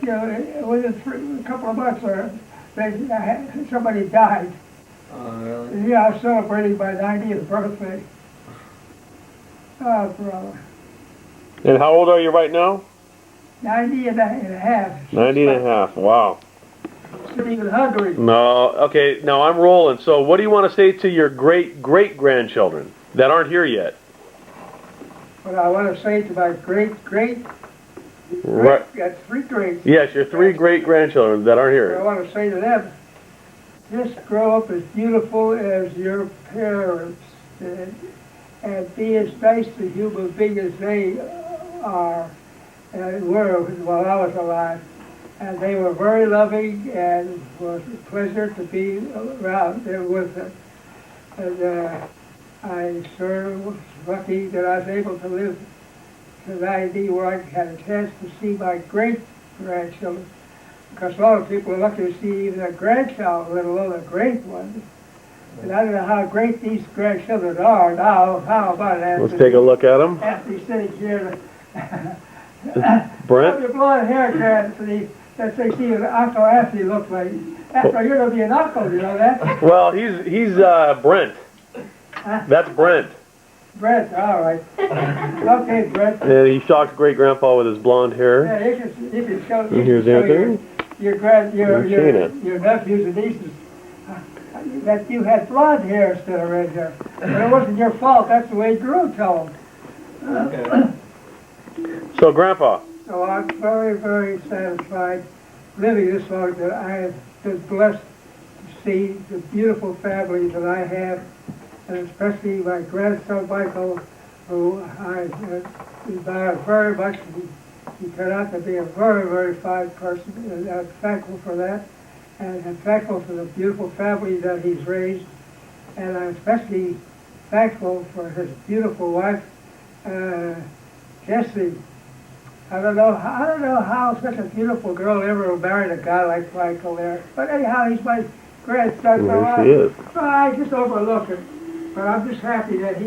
you know, within a couple of months, somebody died. Oh, really? And, yeah, I was celebrating my 90th birthday. Oh, brother. And how old are you right now? 90 and a half. 90 and a half. Wow. Still even hungry. No, okay, now I'm rolling. So what do you want to say to your great-great-grandchildren that aren't here yet? What I want to say to my great, Right. got three greats. Yes, your three great-grandchildren that aren't What I here. want to say to them, just grow up as beautiful as your parents and be as nice a human being as they are and were while I was alive. And they were very loving, and it was a pleasure to be around there with them. And I sure was lucky that I was able to live to 90 where I had a chance to see my great-grandchildren. Because a lot of people are lucky to see even a grandchild, let alone a great one. And I don't know how great these grandchildren are now. How about Anthony? Let's take a look at them. Anthony sitting here. Brent? Your blonde hair, Anthony. That's they see what Uncle Anthony look like. After you're gonna be an uncle, you know that? Well, he's Brent. Huh? That's Brent. Brent, all right. Okay, Brent. And he shocked great-grandpa with his blonde hair. Yeah, you can show, And here's Anthony. your nephews and nieces that you had blonde hair instead of red hair. But it wasn't your fault. That's the way it grew. Tell them. Okay. So, Grandpa, So I'm very, very satisfied living this long that I have been blessed to see the beautiful family that I have, and especially my grandson Michael, who I admire very much. He turned out to be a very, very fine person, and I'm thankful for that. And I'm thankful for the beautiful family that he's raised, and I'm especially thankful for his beautiful wife, Jessie. I don't know how such a beautiful girl ever married a guy like Michael there. But anyhow, he's my grandson. there she is. I just overlook it. But I'm just happy that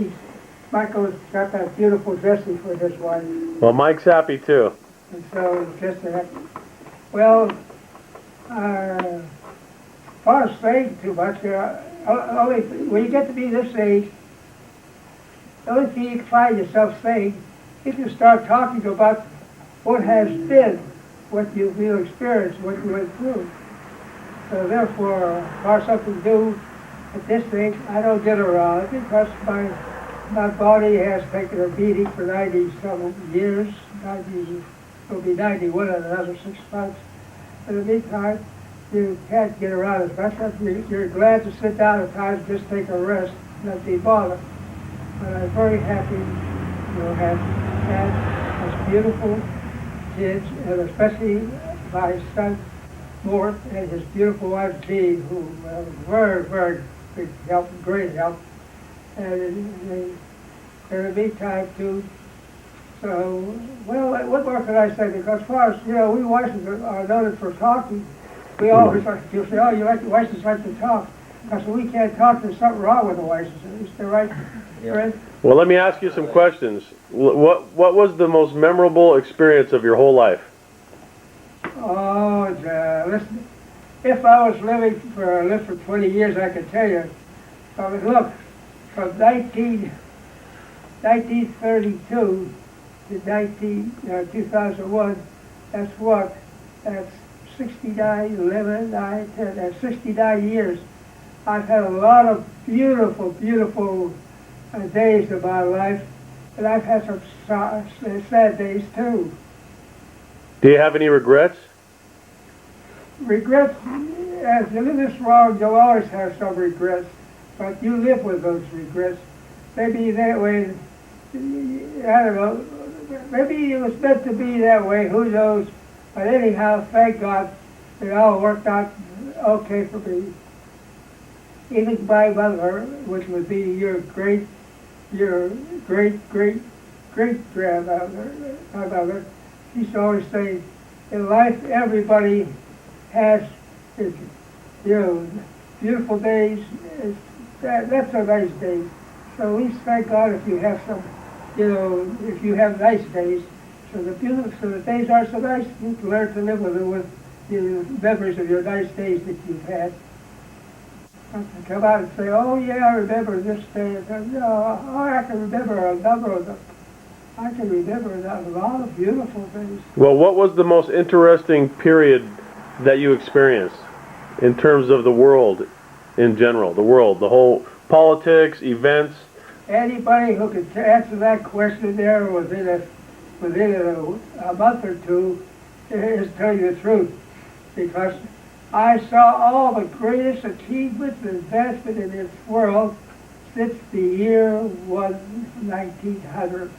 Michael's got that beautiful Jessie for his wife. Well, Mike's happy too. And so it's just that. Well, as far as saying too much, only when you get to be this age, the only thing you can find yourself saying, if you start talking about what has been, what you've experienced, what you went through. So therefore, as far as something new at this age, I don't get around because my body has taken a beating for 90-some years. It'll be 91 in another 6 months. In the meantime, you can't get around as much. You're glad to sit down at times and just take a rest, not be bothered. But I'm very happy to have had those beautiful kids, and especially my son Mort and his beautiful wife Dee, who were very, very big help, great help. And in the meantime, too. So, well, what more can I say? Because as far as, we Weisses are noted for talking. We always like to say, oh, the Weisses like to talk. Because when we can't talk, there's something wrong with the Weisses. Is that right, Fred? Well, let me ask you some questions. What was the most memorable experience of your whole life? Oh, listen, if I was lived for 20 years, I could tell you. But look, from 1932 to 2001, that's what? That's 69, 11, 9, 10, that's 69 years. I've had a lot of beautiful, beautiful days of my life, and I've had some sad days too. Do you have any regrets? Regrets, as you live this long, you'll always have some regrets, but you live with those regrets. Maybe that way, I don't know, maybe it was meant to be that way, who knows. But anyhow, thank God, it all worked out okay for me. Even my mother, which would be your great grandmother, my mother, she used to always say, in life everybody has, beautiful days. That's a nice day. So at least thank God if you have some, if you have nice days. So the days are so nice, you can learn to live with the memories of your nice days that you've had. Not to come out and say, oh yeah, I remember this day. I can remember a number of them. I can remember a lot of beautiful things. Well, what was the most interesting period that you experienced in terms of the world in general? The world, the whole politics, events. Anybody who could answer that question there within a month or two is telling you the truth. Because I saw all the greatest achievements and advancement in this world since the year 1900.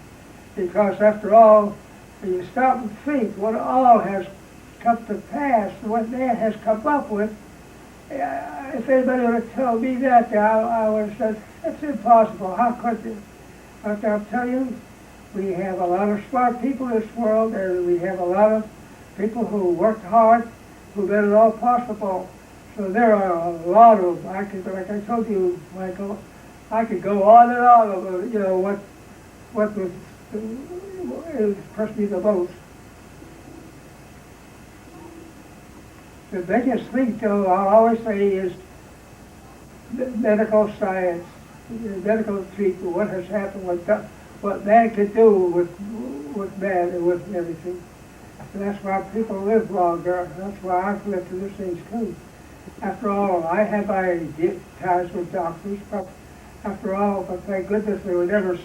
Because after all, when you stop and think what all has come to pass, what man has come up with, if anybody would have told me that, I would have said, it's impossible. How could you? But I'll tell you, we have a lot of smart people in this world, and we have a lot of people who worked hard, who made it all possible. So there are a lot of them. Like I told you, Michael, I could go on and on about, what was impressed me the most. The biggest thing, though, I'll always say, is medical science, medical treatment, what has happened, what man can do with man and with everything. And that's why people live longer. That's why I've lived to this age, too. After all, I had my ties with doctors, but after all, but thank goodness they were never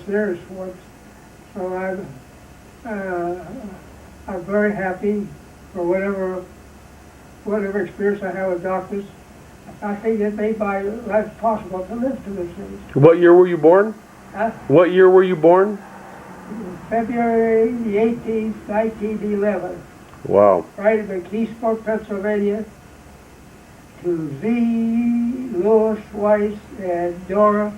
serious ones. So I'm very happy for whatever experience I have with doctors. I think it made my life possible to live to this age. What year were you born? Huh? What year were you born? February the 18th, 1911. Wow. Right in McKeesport, Pennsylvania, to Z. Louis Weiss and Dora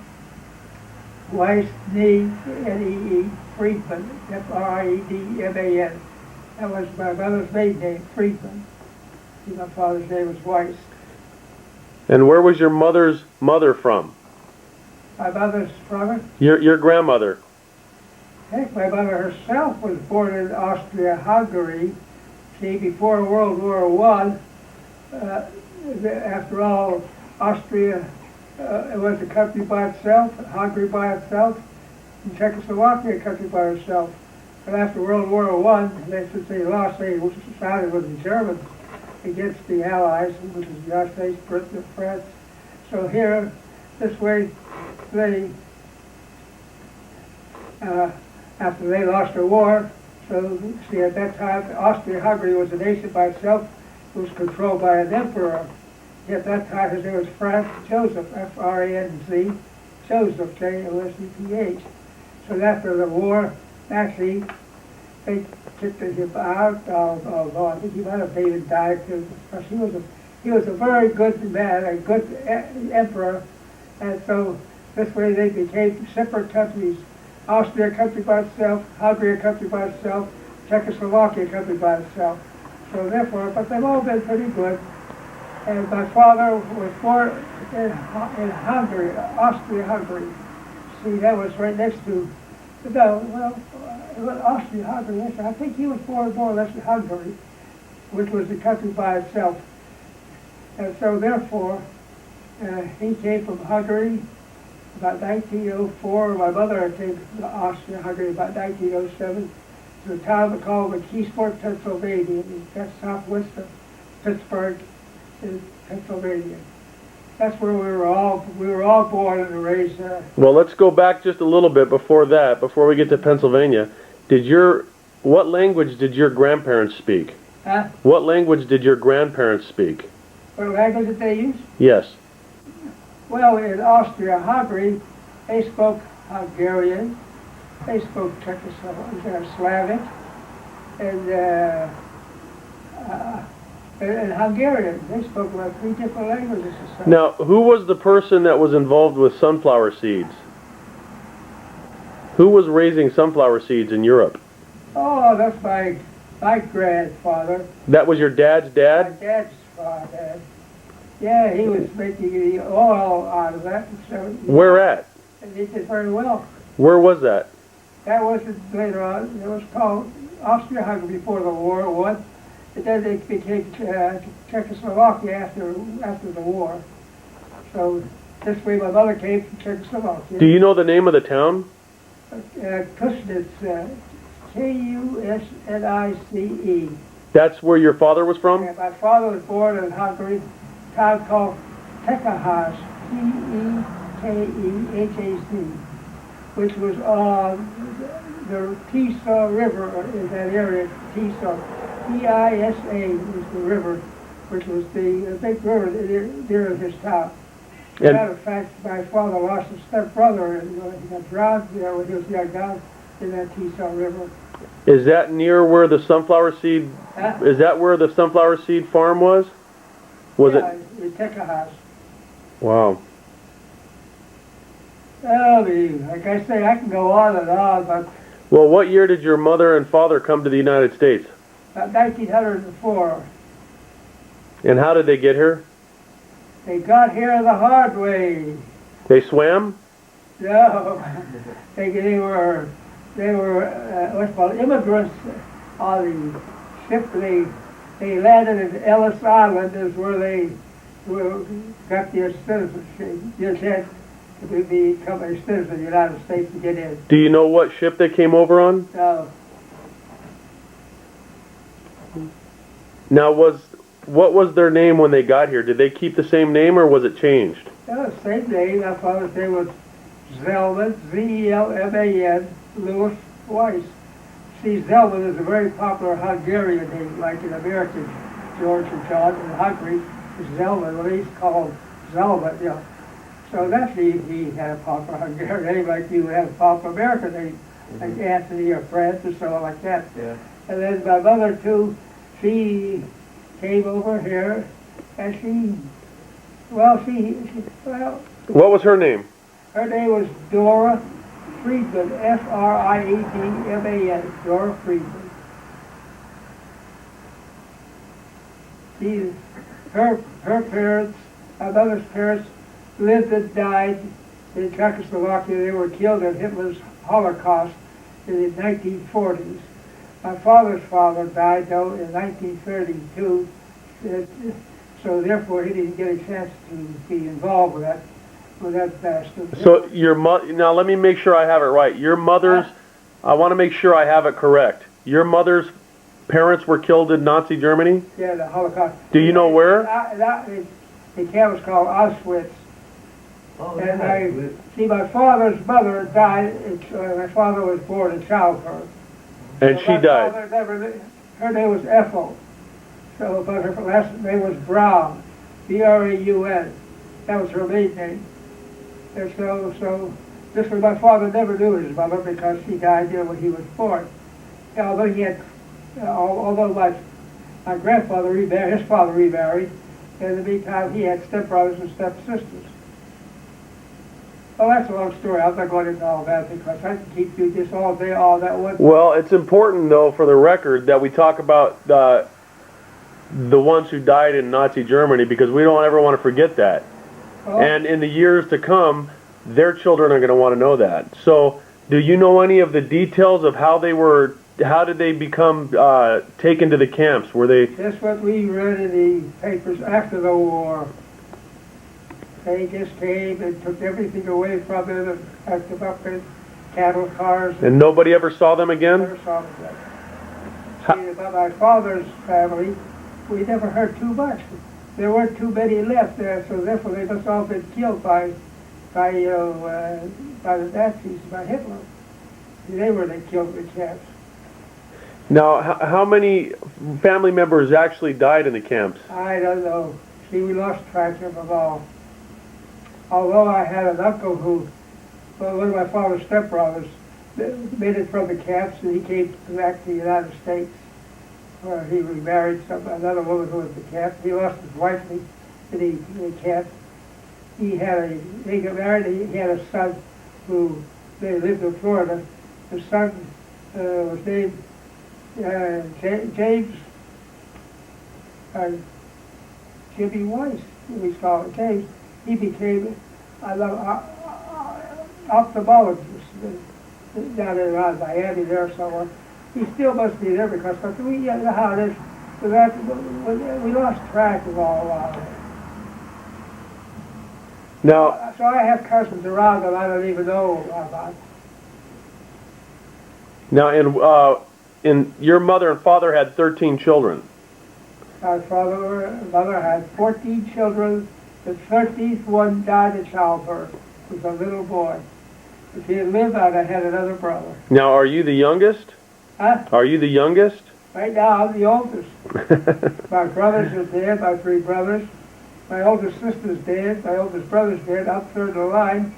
Weiss, N-E-E, Friedman, F-R-I-E-D-M-A-N. That was my mother's maiden name, Friedman. My father's name was Weiss. And where was your mother's mother from? My mother's brother? Your grandmother. Heck, my mother herself was born in Austria-Hungary. See, before World War I, after all, Austria was a country by itself, Hungary by itself, and Czechoslovakia a country by itself. But after World War I, since they lost, they sided with the Germans against the Allies, which is the United States, Britain, and France. So here, this way, they, after they lost the war, so see, at that time, Austria-Hungary was a nation by itself. It was controlled by an emperor. At that time, his name was Franz Joseph, F-R-A-N-Z, Joseph, J-O-S-E-P-H. So after the war, actually, they kicked him out of I think he might have even died too, because he was a very good man, a good emperor, and so this way they became separate countries. Austria a country by itself, Hungary a country by itself, Czechoslovakia a country by itself. So therefore, but they've all been pretty good. And my father was born in Hungary, Austria-Hungary. See, that was right next to, Austria-Hungary. I think he was born more or less in Hungary, which was a country by itself. And so therefore, he came from Hungary about 1904. My mother came to Austria-Hungary about 1907 to a town called McKeesport, Pennsylvania. That's southwest of Pittsburgh in Pennsylvania. That's where we were all born and raised there. Well, let's go back just a little bit before that, before we get to Pennsylvania. What language did your grandparents speak? Huh? What language did your grandparents speak? What language did they use? Yes. Well, in Austria-Hungary, they spoke Hungarian, they spoke Slavic, and Hungarian. They spoke about 3 different languages. Now, who was the person that was involved with sunflower seeds? Who was raising sunflower seeds in Europe? Oh, that's my grandfather. That was your dad's My dad? dad's father. Yeah, he was making the oil out of that. So, Where at? and he did very well. Where was that? That was later on. It was called Austria-Hungary before the war was. And then they became Czechoslovakia after the war. So this way my mother came from Czechoslovakia. Do you know the name of the town? Kusnice, Kusnice. That's where your father was from? And my father was born in Hungary, a town called Tekehaz, Tekehaz, which was on the Tisa River in that area. Tisa, T-I-S-A is the river, which was the big river near his town. As a matter of fact, my father lost a stepbrother and he got drowned there when he was young down in that Tisa River. Is that near where the sunflower seed? Is that where the sunflower seed farm was? Was it? In Tekehaz. Wow. Well, like I say, I can go on and on, but. Well, what year did your mother and father come to the United States? 1904. And how did they get here? They got here the hard way. They swam? No, they were what's called immigrants on the ship. They landed at Ellis Island, is where they got their citizenship. You had to become a citizen of the United States to get in. Do you know what ship they came over on? No. Now, what was their name when they got here? Did they keep the same name or was it changed? No, same name. My father's name was Zelman, Z-E-L-M-A-N, Louis Weiss. See, Zelman is a very popular Hungarian name, like in America, George and John. In Hungary, Zelman, well, he's called Zelman, you know. So that's he had a popular Hungarian name, like you have a popular American name, like Anthony or Fred or something like that. Yeah. And then my mother, too, she came over here, and well. What was her name? Her name was Dora Friedman, F-R-I-E-D-M-A-N, Dora Friedman. Her parents, my mother's parents, lived and died in Czechoslovakia. They were killed in Hitler's Holocaust in the 1940s. My father's father died, though, in 1932, so therefore he didn't get a chance to be involved with that bastard. So your now let me make sure I have it right. Your mother's, I want to make sure I have it correct. Your mother's parents were killed in Nazi Germany? Yeah, the Holocaust. Do you know where? The camp was called Auschwitz. Oh, And see, my father's mother died. My father was born in childbirth. And So she my died. father her name was Ethel. So, but her last name was Brown, B-R-A-U-N. That was her maiden name. And so this was, my father never knew his mother because she died there when he was born. Although he had, although my grandfather remarried, his father remarried. In the meantime, he had stepbrothers and stepsisters. Well, that's a long story. I'm not going into all that because I can keep you this all day, all that one. Well, it's important, though, for the record, that we talk about the ones who died in Nazi Germany because we don't ever want to forget that. Oh. And in the years to come, their children are going to want to know that. So, do you know any of the details of how did they become taken to the camps? Were they? That's what we read in the papers after the war. They just came and took everything away from them and packed them up in cattle cars. And nobody ever saw them again? Never saw them again. See, about my father's family, we never heard too much. There weren't too many left there, so therefore they must all been killed by the Nazis, by Hitler. They were the killed the camps. Now, how many family members actually died in the camps? I don't know. See, we lost track of them all. Although I had an uncle who, well, one of my father's stepbrothers, made it from the camps, and he came back to the United States, where he remarried another woman who was in the camp. He lost his wife in the camp. They got married. He had a son who they lived in Florida. The son was named James. Jimmy Weiss, we call it James. He became an ophthalmologist. down there around Miami there somewhere. He still must be there because we, you know how it is. So that, we lost track of all of it. Now, So I have cousins around that I don't even know about. now, in your mother and father had 13 children. My father and mother had 14 children. The 13th one died in childbirth. He was a little boy. If he had lived, I'd have had another brother. Now, are you the youngest? Huh? Are you the youngest? Right now, I'm the oldest. My brothers are dead, my 3 brothers. My oldest sister's dead, my oldest brother's dead, I'm third in the line.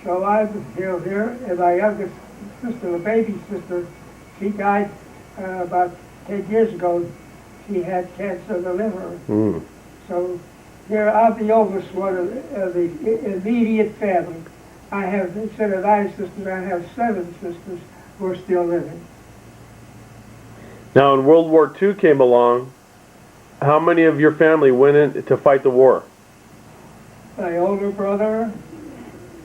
So I'm here, and my youngest sister, the baby sister, she died about 10 years ago. She had cancer of the liver. Mm. So here, I'm the oldest one of the immediate family. I have, instead of 9 sisters, I have 7 sisters who are still living. Now, when World War II came along, how many of your family went in to fight the war? My older brother,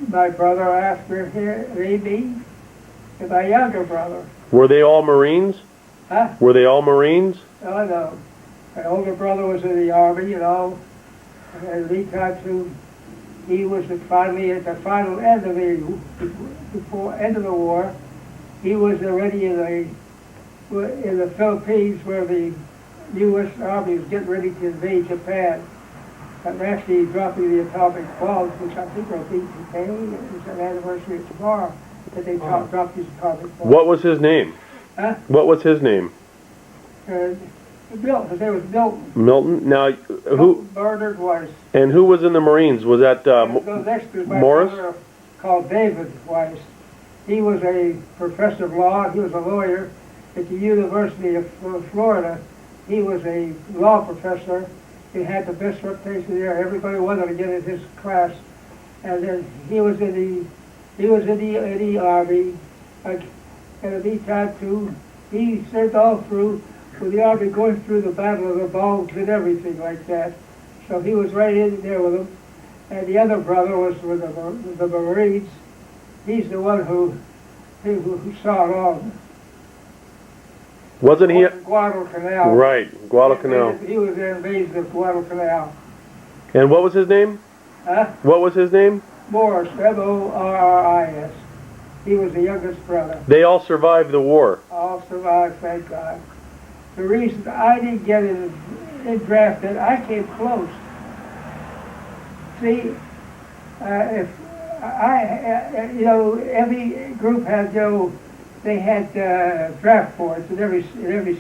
my brother after me, and my younger brother. Were they all Marines? Huh? Were they all Marines? Oh, no. My older brother was in the Army, you know, and he tried to, he was finally at the final end of end of the war, he was already in the Philippines where the U.S. Army was getting ready to invade Japan. And actually dropping the atomic bombs, which I think will be today. It's an anniversary of tomorrow that they dropped these atomic bombs. What was his name? Huh? What was his name? Milton. His name was Milton. Milton. Now, who? Bernard Weiss. And who was in the Marines? Was that Next was my Morris? brother called David Weiss. He was a professor of law. He was a lawyer at the University of Florida. He was a law professor. He had the best reputation there. Everybody wanted to get in his class. And then he was in the Army. And in the meantime, too, he served all through with the Army going through the Battle of the Bulge and everything like that. So he was right in there with them. And the other brother was with the Marines. He's the one who saw it all. Wasn't he? Guadalcanal. Right, Guadalcanal. He was in the invasion of Guadalcanal. And what was his name? Huh? What was his name? Morris, Morris. He was the youngest brother. They all survived the war. All survived, thank God. The reason I didn't get in drafted, I came close. See, if every group had, they had draft boards in every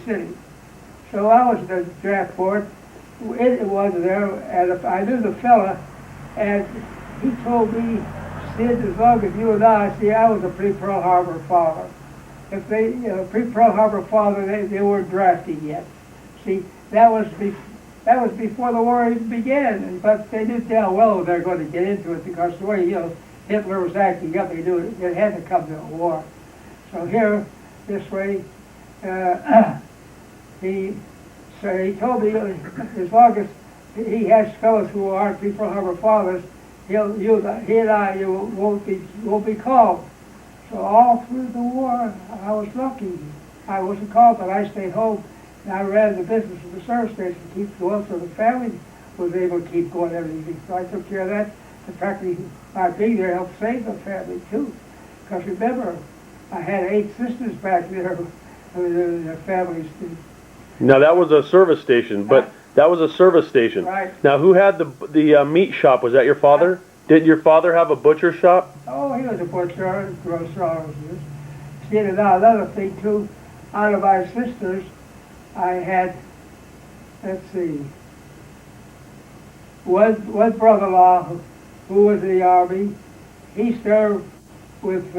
city. So I was in the draft board. It was there, and if I knew the fella, and he told me, Sid, as long as you and I was a pre-Pearl Harbor father. If they, pre-Pearl Harbor father, they weren't drafting yet. See, that was before the war even began, but they knew damn well they were going to get into it because the way, Hitler was acting up, they knew it had to come to a war. So here, this way, he told me as long as he has fellows who aren't pre-Pearl Harbor fathers, he and I won't be called. So all through the war, I was lucky. I wasn't called, but I stayed home, and I ran the business of the service station to keep going, so the family was able to keep going everything. So I took care of that. In fact, my being there helped save the family too. Because remember, I had 8 sisters back there, their families. Now that was a service station, but that was a service station. Right. Now who had the meat shop? Was that your father? Did your father have a butcher shop? Oh, he was a butcher, grocer. See, now another thing too, out of my sisters, I had, let's see, one brother-in-law who was in the Army. He served with,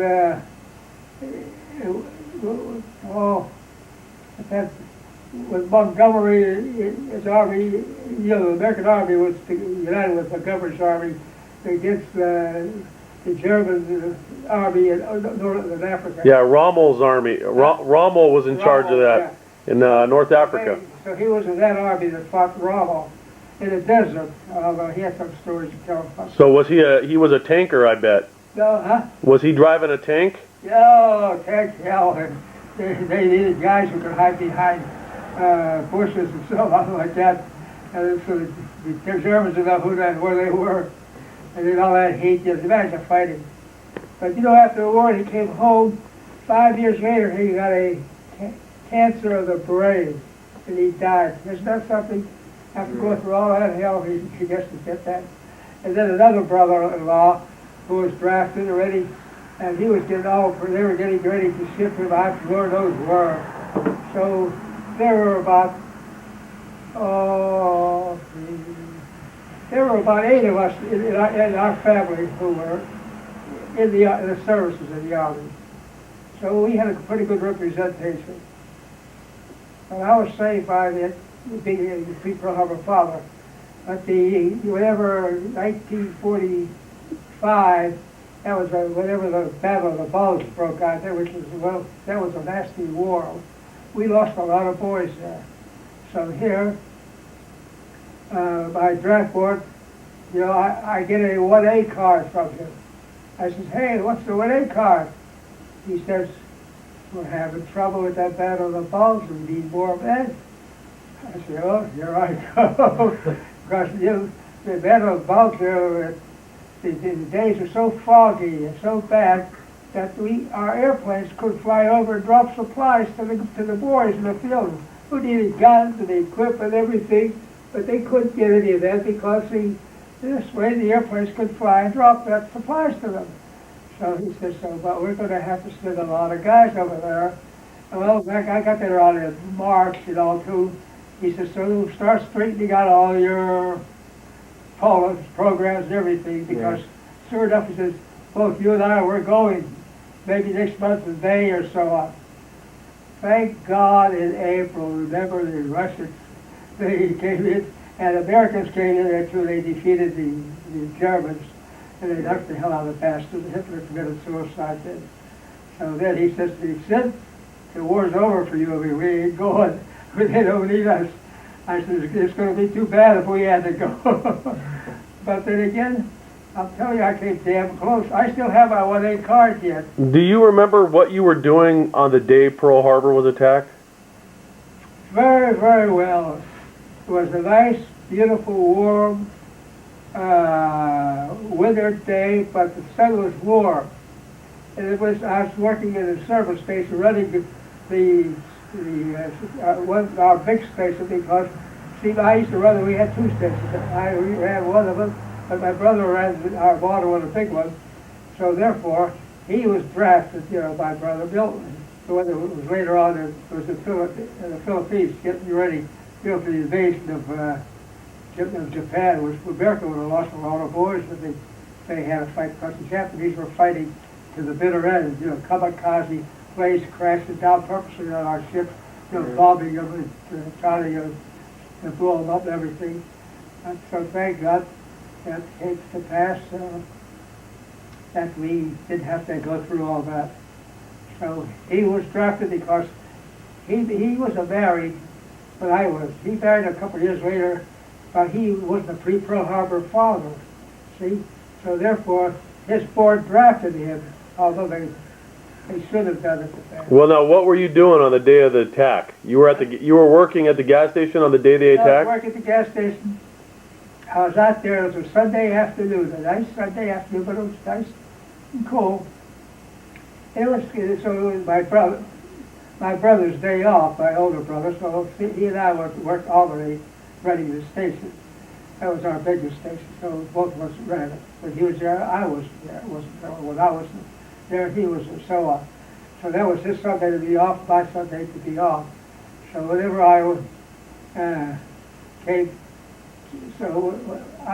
with Montgomery, his army, the American Army was united with Montgomery's army against the German army in Northern Africa. Yeah, Rommel's army. Rommel was in charge of that in North Africa. So he was in that army that fought Rommel in the desert. He had some stories to tell. So was he was a tanker, I bet. No, huh? Was he driving a tank? Oh, heck, hell, they needed guys who could hide behind bushes and so on like that. And so the Germans didn't know who that, where they were. And then all that heat, just imagine fighting. But you know, after the war, he came home. 5 years later, he got a cancer of the brain, and he died. Isn't that something? After going through all that hell, he gets to get that. And then another brother-in-law who was drafted already, and he was getting they were getting ready to ship him out to Lord knows where. So there were about, there were about 8 of us in our family who were in the services of the Army. So we had a pretty good representation. And I was saved by being the Pre-Pearl Harbor father. But whatever 1945, that was whenever the Battle of the Bulge broke out there, that was a nasty war. We lost a lot of boys there. So here, my draft board, you know, I get a 1A card from him. I says, hey, what's the 1A card? He says, we're having trouble with that Battle of the Bulge. We need more men. I said, oh, here I go. Because the Battle of the Bulge, the days were so foggy and so bad that our airplanes could fly over and drop supplies to the boys in the field who needed guns and the equipment and everything, but they couldn't get any of that because this way the airplanes could fly and drop that supplies to them. So he says, but we're going to have to send a lot of guys over there. Well, I got there on in March, you know, too. He says, so start straightening out all your programs and everything, because sure enough, he says, both you and I, we're going maybe next month in May or so on. Thank God in April, remember the Russians, they came in, and Americans came in there too. They defeated the Germans, and they knocked the hell out of the bastards. Hitler committed suicide then. So then he says to me, Sid, the war's over for you. We ain't going. They don't need us. I said, it's going to be too bad if we had to go. But then again, I'll tell you, I came damn close. I still have my 1A card yet. Do you remember what you were doing on the day Pearl Harbor was attacked? Very, very well. It was a nice, beautiful, warm winter day, but the sun was warm. And I was working in a service station, running our big station, because, see, I used to run, we had 2 stations. We ran one of them, but my brother ran our water one, a big one. So therefore, he was drafted, you know, my brother Milton. The one that was later on, it was in the Philippines, getting ready, you know, for the invasion of Japan, which America would have lost a lot of boys, but they had a fight, because the Japanese were fighting to the bitter end, you know, kamikaze planes crashing down purposely on our ships, you know, bombing them and trying to blow them up and everything. And so thank God that came to pass, that we didn't have to go through all that. So he was drafted because he was married, but I was. He married a couple of years later, but he wasn't a Pre-Pearl Harbor father, see? So therefore, his board drafted him, although they should have done it the same. Well, now, what were you doing on the day of the attack? You were working at the gas station on the day they attacked? I was working at the gas station. I was out there. It was a Sunday afternoon, a nice Sunday afternoon, but it was nice and cool. It was my brother's day off, my older brother, so he and I worked alternately running the station. That was our biggest station, so both of us ran it. When he was there, I was there. When I was there, he was, and so on. So that was his Sunday to be off, my Sunday to be off. So whenever I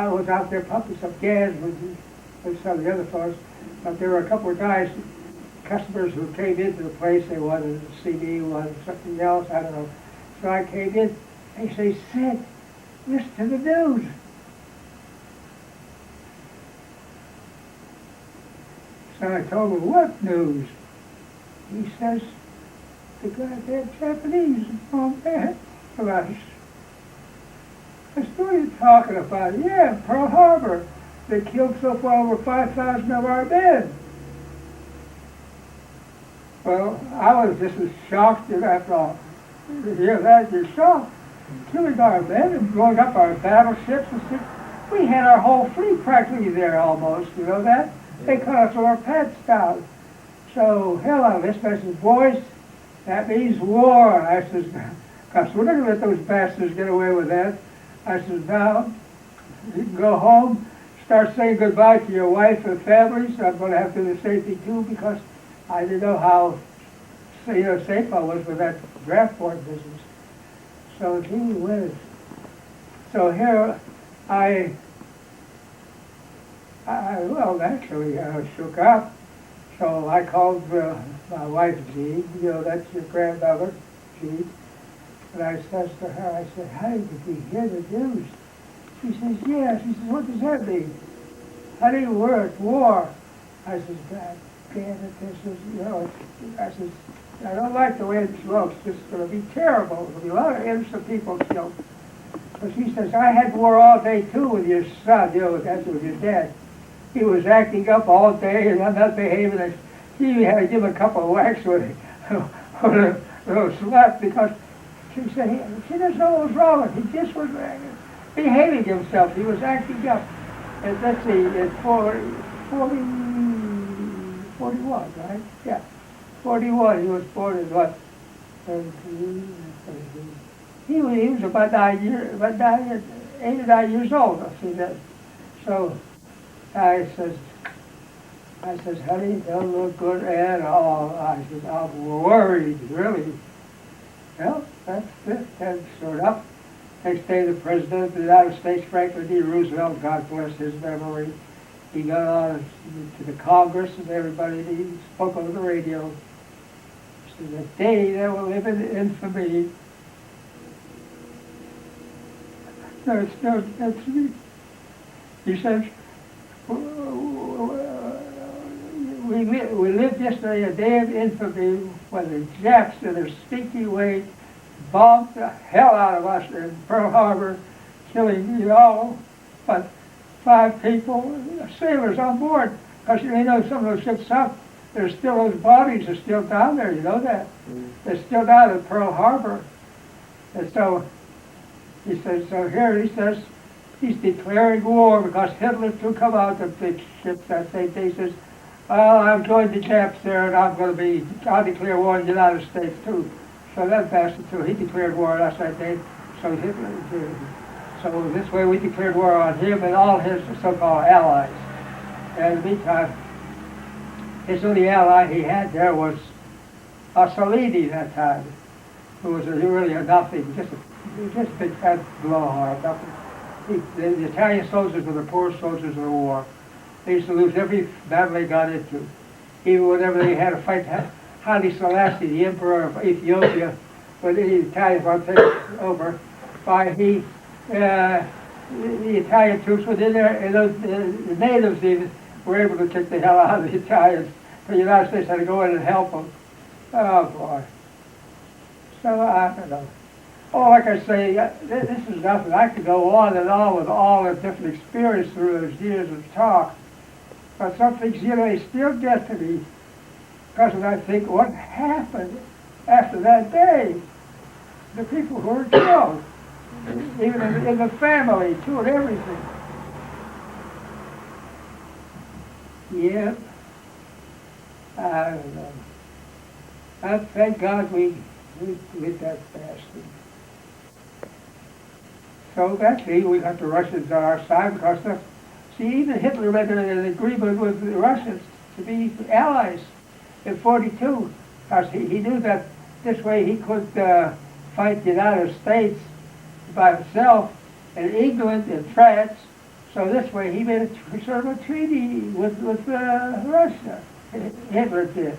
was out there pumping some gas with some of the other fellows, but there were a couple of guys, customers who came into the place. They wanted to see me, wanted something else, I don't know. So I came in. They say, Sid, listen to the news. So I told him, what news? He says, the goddamn Japanese bombed us. I said, what are you talking about? Yeah, Pearl Harbor. They killed so far over 5,000 of our men. Well, I was just as shocked as after all. You hear that, you're shocked. Killing our men and blowing up our battleships and stuff. We had our whole fleet practically there almost, you know that? They cut us our pets down. So, hell out of this. I says, boys, that means war. I says, because we're not going to let those bastards get away with that. I says, now, you can go home, start saying goodbye to your wife and family. So I'm going to have to do the same thing too, because I didn't know how safe I was with that draft board business. So gee whiz. So here well, actually, I shook up. So I called my wife, Jean, that's your grandmother, Jean. And I says to her, I said, honey, did you hear the news? She says, yeah. She says, what does that mean? Honey, we're at war. I says, God damn it, this is, I says, I don't like the way it looks. It's going to be terrible. There'll be a lot of innocent people killed. But she says, I had war all day too with your son, that's with your dad. He was acting up all day and I'm not behaving. He had to give him a couple of whacks with a slap because she said, she doesn't know what was wrong with him. He just was behaving himself. He was acting up. And let's see, at 41, right? Yeah. 41, he was born in what? 17, he was about 8 or 9 years old. I see that. So I says, honey, don't look good at all. I said, I'm worried, really. Well, that's it. And sure enough, next day the President of the United States, Franklin D. Roosevelt, God bless his memory, he got on to the Congress and everybody, he spoke on the radio. He said, the day that will live in infamy. No, that's me. He says, we lived yesterday a day of infamy when the Japs in their sneaky way bombed the hell out of us in Pearl Harbor, killing but 5 people, sailors on board. Because some of those ships sunk, there's still those bodies are still down there, you know that? They're still down at Pearl Harbor. And so he says, he's declaring war because Hitler took come out the big ships that same day. He says, well, I'm joining the Japs there and I'll declare war on the United States too. So that bastard too, he declared war on us that day. So Hitler did. So this way we declared war on him and all his so-called allies. And in the meantime, his only ally he had there was Mussolini that time, who was really a nothing, just a big fat blowhard, nothing. The Italian soldiers were the poor soldiers of the war. They used to lose every battle they got into. Even whenever they had to fight Haile Selassie, the emperor of Ethiopia, when the Italians wanted to take over, the Italian troops were in there, and the natives even were able to kick the hell out of the Italians. The United States had to go in and help them. Oh, boy. So, I don't know. Oh, like I say, this is nothing. I could go on and on with all the different experience through those years of talk. But some things, they still get to me. Because I think, what happened after that day? The people who were killed. Even in the family, too, and everything. Yep. I don't know. Thank God we did that bastard. So that's it. We got the Russians on our side because even Hitler made an agreement with the Russians to be allies in 42. Because he knew that this way he could fight the United States by himself and England and France. So this way he made a sort of a treaty with Russia. Hitler did.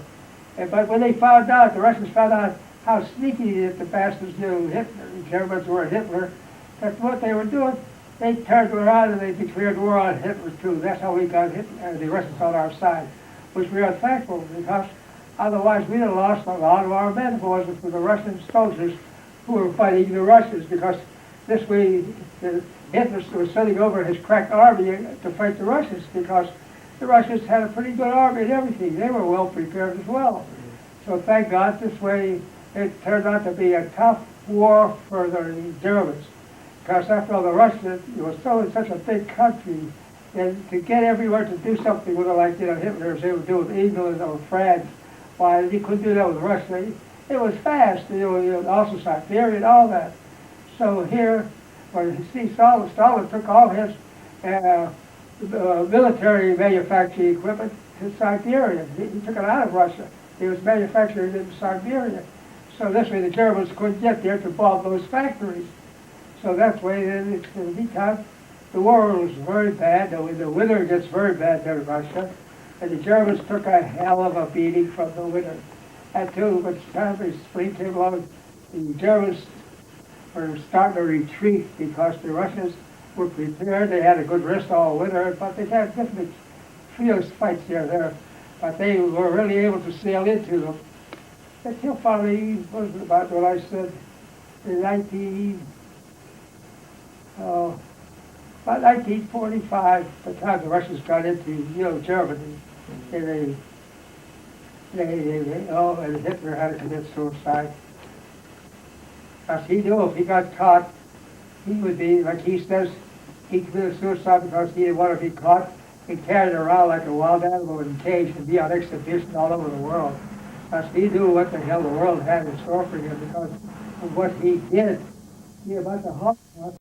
But when they found out, the Russians found out how sneaky the bastards knew Hitler, the Germans were Hitler, that's what they were doing. They turned around and they declared war on Hitler too. That's how we got the Russians on our side, which we are thankful because otherwise we'd have lost a lot of our men if it wasn't for the Russian soldiers who were fighting the Russians, because this way Hitler was sending over his crack army to fight the Russians because the Russians had a pretty good army and everything. They were well prepared as well. So thank God this way it turned out to be a tough war for the Germans. Because after all, the Russians, it was so such a big country, and to get everywhere to do something with it, like Hitler was able to do with England or France, why you couldn't do that with Russia. It was fast, also Siberia and all that. So here, when you see Stalin took all his military manufacturing equipment to Siberia. He took it out of Russia. It was manufactured in Siberia. So this way the Germans couldn't get there to bomb those factories. So that's why in the meantime, the war was very bad. The winter gets very bad there in Russia. And the Germans took a hell of a beating from the winter. And too, when the spring came along, the Germans were starting to retreat because the Russians were prepared. They had a good rest all winter, but they had different fierce fights here and there. But they were really able to sail into them. Until finally, what was it about what I said, in about 1945, the time the Russians got into, Germany, and and Hitler had to commit suicide. Because he knew if he got caught, he would be, like he says, he committed suicide because he didn't want to be caught and carried around like a wild animal in a cage and be on exhibition all over the world. Because he knew what the hell the world had in store for him because of what he did. He about the Holocaust.